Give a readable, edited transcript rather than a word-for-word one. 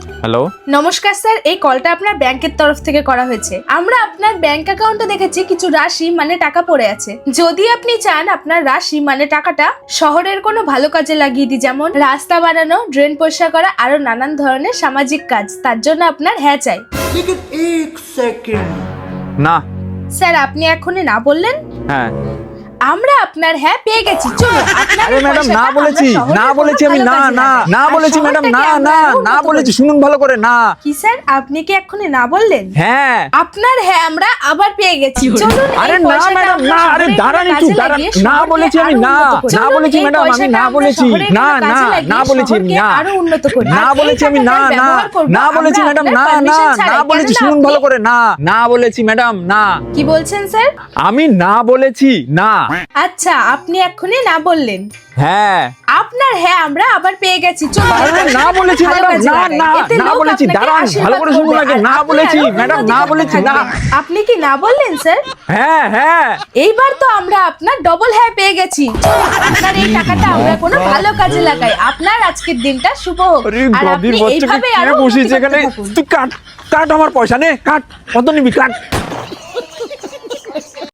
Hello, নমস্কার sir, এই কলটা আপনার ব্যাংকের তরফ থেকে করা হয়েছে। আমরা আপনার ব্যাংক অ্যাকাউন্টে দেখেছি কিছু রাশি মানে টাকা পড়ে আছে। যদি আপনি চান আপনার রাশি মানে টাকাটা শহরের কোনো ভালো কাজে লাগিয়ে দিই, যেমন রাস্তা বানানো, ড্রেন পরিষ্কার করা, আরো নানান ধরনের সামাজিক কাজ, তার জন্য আপনার হ্যাঁ চাই। लेकिन एक सेकंड না। স্যার আপনি এখনই না বললেন, হ্যাঁ। আমরা আপনার হ্যাঁ পেয়ে গেছি। চলো আপনার আরে ম্যাডাম, না বলেছি, না বলেছি আমি, না না না বলেছি ম্যাডাম, না না না বলেছি, শুনুন ভালো করে, না। কি স্যার আপনি কি এখনই না বললেন? হ্যাঁ। আপনার হ্যাঁ আমরা আবার পেয়ে গেছি। চলুন এই আরে না পয়সাটা ম্যাডাম, আমরা না, আরে শহরের দাঁড়ান কোনো একটু, কাজে দাঁড়ান। লাগিয়ে না শহরকে বলেছি আমি, আরো না উন্নত করি। না চলুন বলেছি এই ম্যাডাম, আমি পয়সাটা না আমরা বলেছি, শহরের না কোনো না কাজে লাগিয়ে না বলেছি আমি, শহরকে না আরো উন্নত করি। না আর এই বলেছি আমি, না টাকাটার না ব্যবহার করবো না বলেছি আমরা ম্যাডাম, আপনার না না permission ছাড়াই। না বলেছি, কেননা শুনুন আপনি- ভালো করে, না না বলেছি ম্যাডাম, না। কি বলছেন স্যার? আমি না বলেছি, না। আচ্ছা আপনি এখনই না বললেন। হ্যাঁ। আপনার হ্যাঁ আমরা আবার পেয়ে গেছি। চলুন আরে এই না পয়সাটা বলেছি ভালো ম্যাডাম, কাজে না লাগাই। না এতে না লোক বলেছি, আপনাকে দাঁড়ান ভালো আশীর্বাদ করে শুনুন করবে। আগে, আর না আপনি বলেছি আরো ম্যাডাম, উন্নতি না করতে বলেছি, না। থাকবেন। আপনি কি না বললেন স্যার? হ্যাঁ হ্যাঁ। এইবার তো আমরা আপনার ডবল হ্যাঁ পেয়ে গেছি। চলুন, আপনার এই টাকাটা আমরা কোনো ভালো কাজে লাগাই। আপনার আজকের দিনটা শুভ হোক। আরে আর গদির আপনি বাচ্চাকে এইভাবে কে আরো উন্নতি বসিয়েছে করতে এখানে? থাকুন। তুই কাট, কাট আমার পয়সা নে, কাট। কত নিবি, কাট।